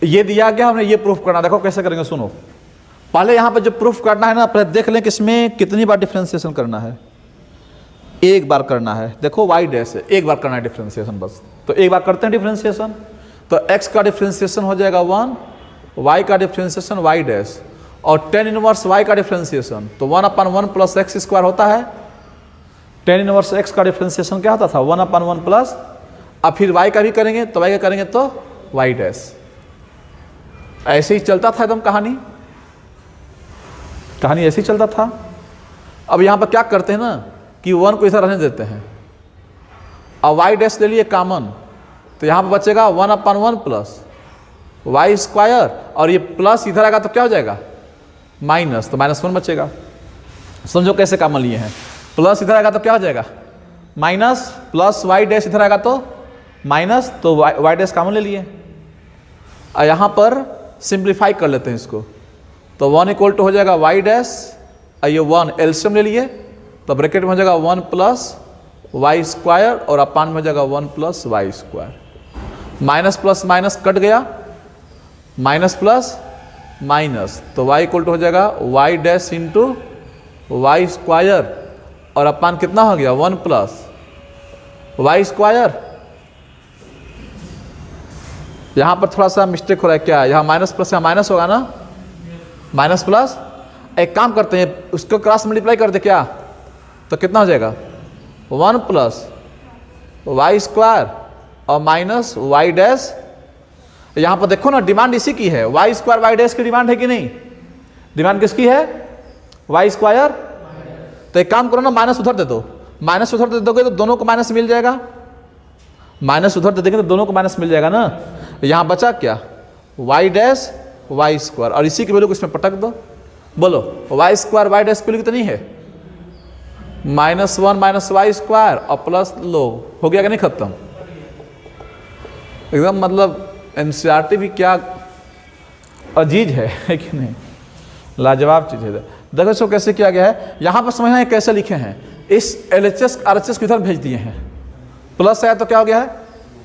ये दिया गया, हमने ये प्रूफ करना, देखो कैसे करेंगे सुनो। पहले यहाँ पे जो प्रूफ करना है ना, पहले देख लें कि इसमें कितनी बार डिफरेंशिएशन करना है। एक बार करना है, देखो y डैश है, एक बार करना है डिफरेंशिएशन बस। तो एक बार करते हैं डिफरेंशिएशन, तो x का डिफरेंशिएशन हो जाएगा 1, y का डिफरेंशिएशन y डैश और tan इनवर्स y का डिफरेंशिएशन, तो 1/1 प्लस एक्स स्क्वायर होता है। tan इनवर्स x का डिफरेंशिएशन क्या होता था 1/1 प्लस, अब फिर y का भी करेंगे तो y का करेंगे तो y डैश। ऐसे ही चलता था एकदम कहानी ऐसे ही चलता था। अब यहाँ पर क्या करते हैं ना कि 1 को इधर रहने देते हैं, अब y डैश ले लिए कॉमन, तो यहाँ पर बचेगा 1/1 प्लस y स्क्वायर, और ये प्लस इधर आएगा तो क्या हो जाएगा माइनस, तो -1 बचेगा। समझो कैसे कॉमन लिए हैं, प्लस इधर आएगा तो क्या हो जाएगा माइनस, प्लस y डैश इधर आएगा तो माइनस, तो y डैश कॉमन ले लिए। और यहाँ पर सिंप्लीफाई कर लेते हैं इसको, तो 1 इक्वल टू हो जाएगा y डैश, ये 1 एलसीएम ले लिए तो ब्रैकेट में हो जाएगा 1 प्लस y स्क्वायर और अपान में हो जाएगा 1 plus y square. Minus plus minus cut गया, माइनस प्लस माइनस, तो y इक्वल टू हो जाएगा y dash into y square और अपान कितना हो गया 1 प्लस y स्क्वायर। यहाँ पर थोड़ा सा मिस्टेक हो रहा है, क्या यहाँ माइनस प्लस यहाँ माइनस होगा ना, माइनस प्लस। एक काम करते हैं उसको क्रॉस मल्टीप्लाई कर दे क्या, तो कितना हो जाएगा 1 प्लस y स्क्वायर और माइनस y डैश। यहाँ पर देखो ना डिमांड इसी की है, y स्क्वायर y डैश की डिमांड है कि नहीं, डिमांड किसकी है y स्क्वायर। तो एक काम करो ना, माइनस उधर दे दो, माइनस उधर दे दोगे तो दोनों को माइनस मिल जाएगा, माइनस उधर दे देंगे तो दोनों को माइनस मिल जाएगा ना। यहाँ बचा क्या y डैश y स्क्वायर, और इसी की वैल्यू को इसमें पटक दो। बोलो y स्क्वायर y डैश की वैल्यू कितनी है -1 माइनस y स्क्वायर और प्लस लो, हो गया कि नहीं खत्म। एकदम मतलब एनसीईआरटी भी क्या अजीज है कि नहीं, लाजवाब चीज है। देखो इसको कैसे किया गया है, यहाँ पर समझना है कैसे लिखे हैं। इस LHS RHS को इधर भेज दिए हैं, प्लस है तो क्या हो गया है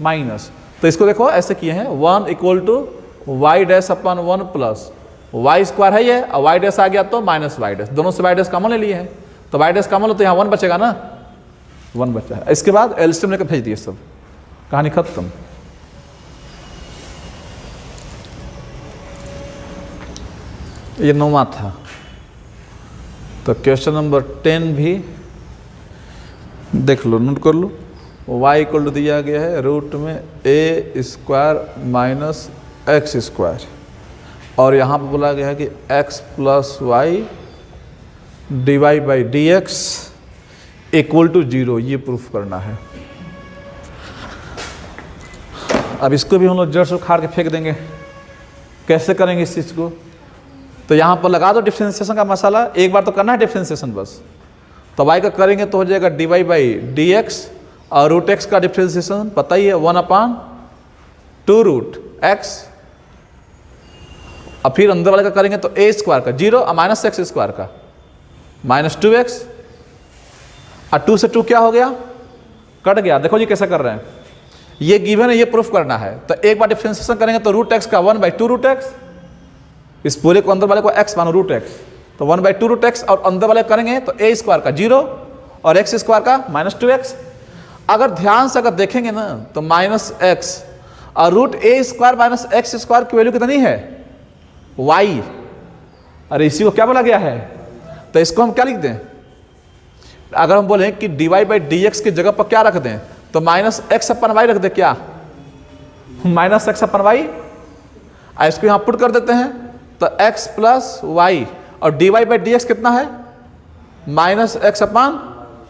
माइनस। तो इसको देखो ऐसे किए हैं 1 equal to y dash upon 1 plus y square है ये, और y डैश आ गया तो माइनस y डैश, दोनों से y डैश कॉमन ले लिए हैं, तो y डैश कॉमन हो तो यहाँ 1 बचेगा ना, 1 बचा है। इसके बाद एलसीएम लेकर भेज दिए, सब कहानी खत्म। ये 9वां था। तो क्वेश्चन नंबर 10 भी देख लो, नोट कर लो। y इक्वल टू दिया गया है रूट में a square minus x square, और यहाँ पर बोला गया है कि x plus y dy by d x equal to 0, ये प्रूफ करना है। अब इसको भी हम लोग जड़ से उखाड़ के फेंक देंगे। कैसे करेंगे इस चीज़ को? तो यहाँ पर लगा दो डिफ्रेंसिएशन का मसाला, एक बार तो करना है डिफ्रेंसिएशन बस। तो y का करेंगे तो हो जाएगा डिवाई बाई डी एक्स, और रूट एक्स का डिफ्रेंसिएशन पता ही है 1/2 रूट एक्स, और फिर अंदर वाले का करेंगे तो a स्क्वायर का 0 और माइनस एक्स स्क्वायर का माइनस 2x, और 2 से 2 क्या हो गया? कट गया। देखो जी कैसे कर रहे हैं, ये गिवन है, ये प्रूफ करना है। तो एक बार डिफ्रेंसिएशन करेंगे तो रूट एक्स का 1/2 रूट एक्स, इस पूरे को अंदर वाले को x मानो रूट एक्स, तो 1/2 रूट एक्स, और अंदर वाले करेंगे तो a स्क्वायर का 0 और x स्क्वायर का माइनस 2x। अगर ध्यान से अगर देखेंगे ना तो माइनस एक्स और root a square minus x square की वैल्यू कितनी है? y। अरे इसी को क्या बोला गया है? तो इसको हम क्या लिख दें? अगर हम बोलें कि dy बाई डी एक्स की जगह पर क्या रख दें तो माइनस एक्स अपन वाई रख दे, क्या माइनस एक्स अपन वाई, इसको यहाँ पुट कर देते हैं तो x प्लस वाई, और dy बाई डी एक्स कितना है? Minus x upon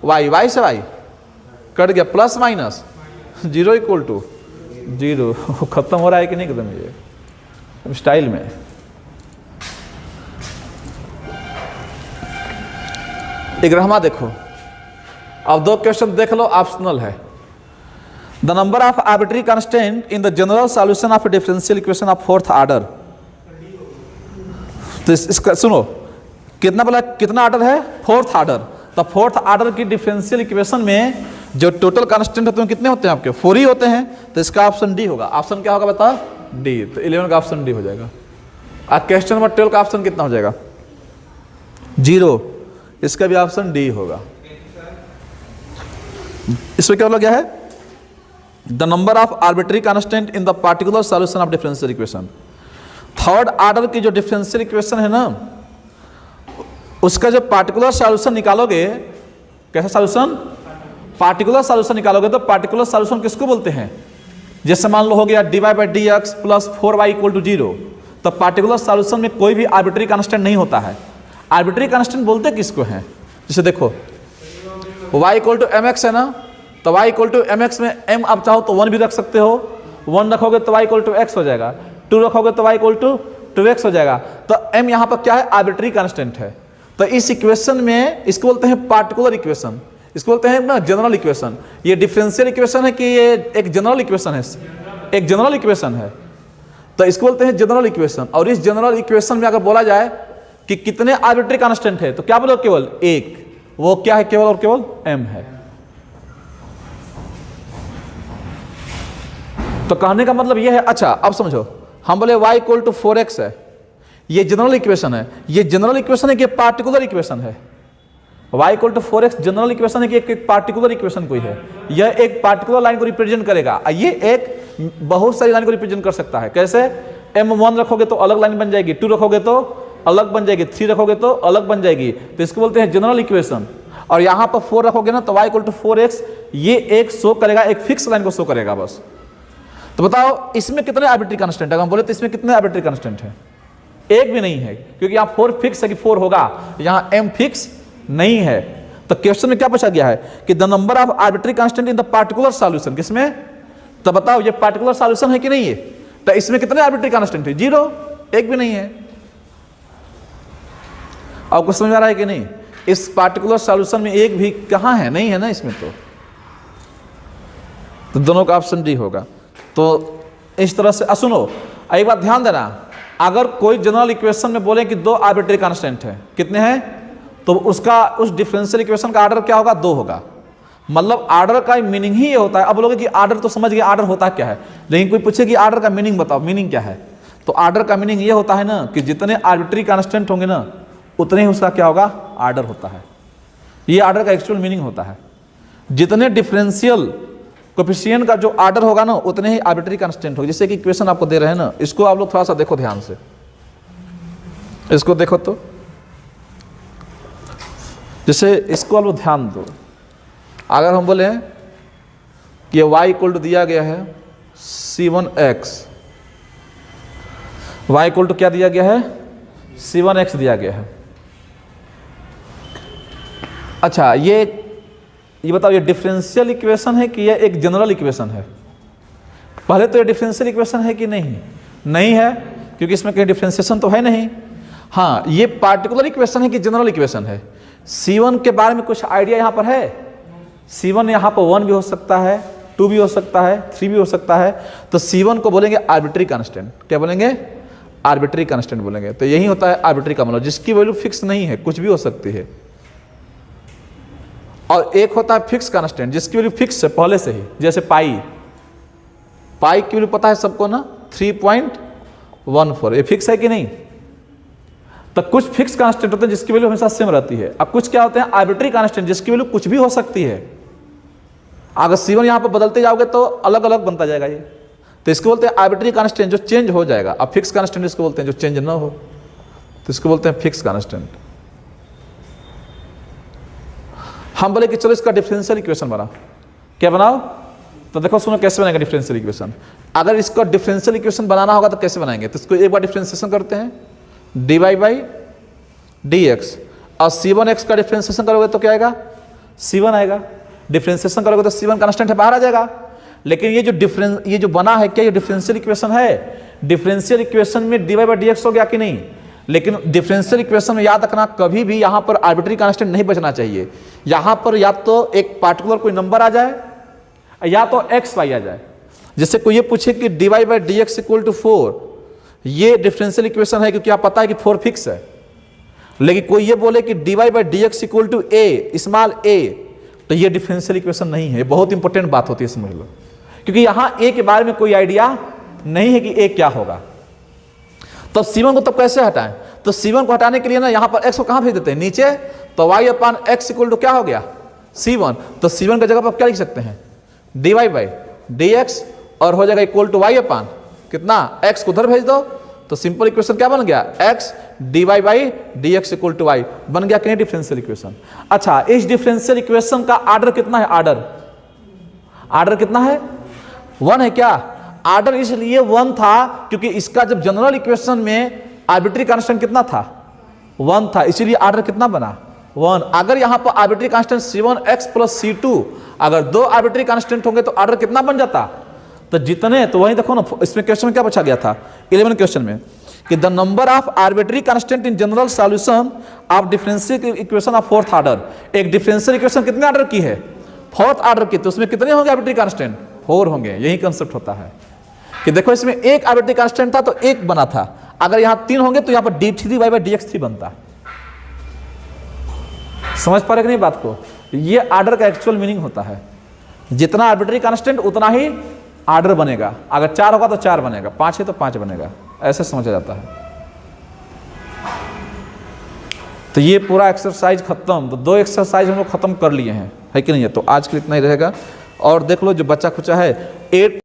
Y, Y से वाई कट गया, प्लस माइनस 0 इक्वल टू 0। खत्म हो रहा है कि नहीं एकदम ये स्टाइल में? ग्रामा देखो, अब 2 क्वेश्चन देख लो, ऑप्शनल है। The number of arbitrary constant in the general solution of differential equation of 4th order. तो इसका सुनो, कितना बोला, कितना ऑर्डर है? 4th order. तो 4th ऑर्डर की डिफरेंशियल इक्वेशन में जो टोटल कांस्टेंट होते हैं कितने होते हैं आपके? 4 ही होते हैं। तो इसका ऑप्शन डी होगा। ऑप्शन क्या होगा बता? डी। तो 11 का ऑप्शन डी हो जाएगा। और क्वेश्चन नंबर 12 का ऑप्शन कितना हो जाएगा? 0। इसका भी ऑप्शन डी होगा। इसमें क्या बोला गया है? The number of arbitrary constant in the particular solution of differential equation. 3rd order की जो डिफरेंशियल इक्वेशन है ना, उसका जो पार्टिकुलर सॉल्यूशन निकालोगे, कैसा सॉल्यूशन? पार्टिकुलर सॉल्यूशन निकालोगे तो पार्टिकुलर सॉल्यूशन किसको बोलते हैं? जैसे मान लो हो गया dy by d x plus 4y equal to 0, तो पार्टिकुलर सॉल्यूशन में कोई भी आर्बिट्री कांस्टेंट नहीं होता है। आर्बिट्री कांस्टेंट बोलते किसको हैं? जैसे देखो y equal to m x है ना, तो y equal to m x में m आप चाहो तो 1 भी रख सकते हो, 1 रखोगे तो y इक्वल टू एक्स हो जाएगा, 2 रखोगे तो y इक्वल टू 2x हो जाएगा। तो m यहाँ पर क्या है? आर्बिट्री कांस्टेंट है। तो इस इक्वेशन में इसको बोलते हैं पार्टिकुलर इक्वेशन, इसको बोलते हैं ना जनरल इक्वेशन। ये डिफरेंशियल इक्वेशन है कि ये एक जनरल इक्वेशन है? एक जनरल इक्वेशन है, तो इसको बोलते हैं जनरल इक्वेशन। और इस जनरल इक्वेशन में अगर बोला जाए कि कितने आर्बिट्री कांस्टेंट है तो क्या बोलो? केवल एक। वो क्या है? केवल और केवल m है। तो कहने का मतलब यह है, अच्छा अब समझो, हम बोले y इक्वल टू 4x है, ये जनरल इक्वेशन है। ये जनरल इक्वेशन है कि पार्टिकुलर इक्वेशन है? y equal to 4x general equation है कि एक पार्टिकुलर इक्वेशन कोई है? यह एक पार्टिकुलर लाइन को रिप्रेजेंट करेगा। ये एक बहुत सारी लाइन को रिप्रेजेंट कर सकता है। कैसे? m1 रखोगे तो अलग लाइन बन जाएगी, 2 रखोगे तो अलग बन जाएगी, 3 रखोगे तो अलग बन जाएगी। तो इसको बोलते हैं जनरल इक्वेशन। और यहाँ पर 4 रखोगे ना तो y इक्वल टू 4x, ये एक शो करेगा, एक फिक्स लाइन को शो करेगा बस। तो बताओ इसमें कितने आर्बिट्री कांस्टेंट है? हम बोले तो इसमें कितने आर्बिट्री कांस्टेंट है? एक भी नहीं है, क्योंकि यहाँ 4 फिक्स है कि 4 होगा, यहाँ m फिक्स नहीं है। तो क्वेश्चन में क्या पूछा गया है कि the number of arbitrary constant in the particular solution. किसमें? तो बताओ ये पार्टिकुलर सॉल्यूशन है कि नहीं है? तो इसमें कितने आर्बिट्री कांस्टेंट है? 0, एक भी नहीं है। आपको समझ आ रहा है कि नहीं? इस पार्टिकुलर सॉल्यूशन में एक भी कहाँ है? नहीं है ना इसमें। तो दोनों का ऑप्शन डी होगा। तो इस तरह से सुनो, एक बात ध्यान देना, अगर कोई जनरल इक्वेशन में बोले कि 2 आर्बिट्री कांस्टेंट है, कितने हैं? तो उसका उस डिफरेंशियल इक्वेशन का आर्डर क्या होगा? 2 होगा। मतलब आर्डर का मीनिंग ही ये होता है। अब बोलोगे कि आर्डर तो समझ गए, आर्डर होता क्या है, लेकिन कोई पूछे कि आर्डर का मीनिंग बताओ, मीनिंग क्या है? तो आर्डर का मीनिंग ये होता है ना कि जितने आर्बिट्री कांस्टेंट होंगे ना उतने ही उसका क्या होगा? आर्डर होता है। ये आर्डर का एक्चुअल मीनिंग होता है। जितने डिफरेंशियल कोएफिशिएंट का जो आर्डर होगा ना उतने ही आर्बिट्री कांस्टेंट होगा। जैसे कि इक्वेशन आपको दे रहे हैं ना, इसको आप लोग थोड़ा सा देखो ध्यान से, इसको देखो तो जैसे इसको आप ध्यान दो, अगर हम बोले कि y इक्वल टू दिया गया है C1x, y इक्वल टू क्या दिया गया है C1x दिया गया है। अच्छा ये बताओ, ये डिफरेंशियल इक्वेशन है कि यह एक जनरल इक्वेशन है? पहले तो ये डिफरेंशियल इक्वेशन है कि नहीं? नहीं है, क्योंकि इसमें कहीं डिफरेंशिएशन तो है नहीं। हाँ, ये पार्टिकुलर इक्वेशन है कि जनरल इक्वेशन है? C1 के बारे में कुछ आइडिया यहाँ पर है? C1 यहाँ पर 1 भी हो सकता है, 2 भी हो सकता है, 3 भी हो सकता है। तो C1 को बोलेंगे आर्बिट्री कांस्टेंट। क्या बोलेंगे? आर्बिट्री कांस्टेंट बोलेंगे। तो यही होता है आर्बिट्री का मतलब, जिसकी वैल्यू फिक्स नहीं है, कुछ भी हो सकती है। और एक होता है फिक्स कांस्टेंट, जिसकी वैल्यू फिक्स है पहले से ही, जैसे पाई की वैल्यू पता है सबको ना, 3.14। ये फिक्स है कि नहीं? तो कुछ फिक्स कांस्टेंट होते हैं जिसकी वैल्यू हमेशा सेम रहती है। अब कुछ क्या होते हैं आर्बिट्री कांस्टेंट, जिसकी वैल्यू कुछ भी हो सकती है। अगर C1 यहाँ पर बदलते जाओगे तो अलग अलग बनता जाएगा ये, तो इसको बोलते हैं आर्बिट्री कांस्टेंट, जो चेंज हो जाएगा। अब फिक्स कांस्टेंट इसको बोलते हैं जो चेंज ना हो, तो इसको बोलते हैं फिक्स कांस्टेंट। हम बोले कि चलो इसका डिफरेंशियल इक्वेशन बनाओ। क्या बनाओ? तो देखो सुनो कैसे बनाएगा डिफरेंशियल इक्वेशन। अगर इसका डिफरेंशियल इक्वेशन बनाना होगा तो कैसे बनाएंगे? तो इसको एक बार डिफरेंशिएशन करते हैं, dy बाई dx, और C1x का डिफरेंशिएशन करोगे तो क्या आएगा? C1 आएगा। डिफरेंशिएशन करोगे तो C1 कांस्टेंट है, बाहर आ जाएगा। लेकिन ये जो बना है, क्या ये डिफरेंशियल इक्वेशन है? डिफरेंशियल इक्वेशन में dy बाई dx हो गया कि नहीं? लेकिन डिफरेंशियल इक्वेशन में याद रखना, कभी भी यहाँ पर आर्बिट्री कांस्टेंट नहीं बचना चाहिए। यहाँ पर या तो एक पार्टिकुलर कोई नंबर आ जाए या तो x y आ जाए। जैसे कोई ये पूछे कि dy by dx equal to 4, ये डिफरेंशियल इक्वेशन है क्योंकि आप पता है कि 4 फिक्स है। लेकिन कोई ये बोले कि dy by dx equal to a small a, तो ये डिफरेंशियल इक्वेशन नहीं है। बहुत इंपॉर्टेंट बात होती है, समझ लो, क्योंकि यहाँ a के बारे में कोई आइडिया नहीं है कि a क्या होगा। तो C1 को तब कैसे हटाएं? तो C1 को हटाने के लिए ना यहाँ पर x को कहाँ भेज देते हैं? नीचे। तो y upon x equal to क्या हो गया? C1। तो C1 की जगह पर क्या लिख सकते हैं? dy बाई dx, और हो जाएगा इक्वल टू y अपान कितना? x को उधर भेज दो, तो सिंपल इक्वेशन क्या बन गया? x dy by dx equal to y बन गया कि नहीं डिफरेंशियल इक्वेशन। अच्छा, इस डिफरेंशियल इक्वेशन का आर्डर कितना है? आर्डर कितना है? 1 है क्या? आर्डर इसलिए 1 था क्योंकि इसका जब जनरल इक्वेशन में आर्बिट्री कांस्टेंट कितना था? 1 था, इसीलिए आर्डर कितना बना? 1। अगर यहां पर arbitrary constant C1x plus C2, अगर 2 आर्बिट्री कांस्टेंट होंगे तो आर्डर कितना बन जाता? तो जितने, तो वही देखो ना, इसमें क्वेश्चन में क्या पूछा गया था 11 क्वेश्चन में, कि the number of arbitrary constant in general solution of differential equation of 4th order. एक डिफरेंशियल इक्वेशन कितने ऑर्डर की है? 4th ऑर्डर की, तो उसमें कितने होंगे आर्बिट्री कांस्टेंट? 4 होंगे। यही कंसेप्ट होता है कि देखो इसमें एक आर्बिट्री कांस्टेंट था तो एक बना था, अगर यहां 3 होंगे तो यहां पर d3 बाई dx3 बनता। समझ पा रहे कि नहीं बात को? ये आर्डर का एक्चुअल मीनिंग होता है, जितना आर्बिट्री कांस्टेंट उतना ही आर्डर बनेगा। अगर 4 होगा तो 4 बनेगा, 5 है तो 5 बनेगा, ऐसे समझा जाता है। तो ये पूरा एक्सरसाइज खत्म। तो 2 एक्सरसाइज हम लोग खत्म कर लिए हैं, है कि नहीं है? तो आज के लिए इतना ही रहेगा। और देख लो जो बच्चा खुचा है 8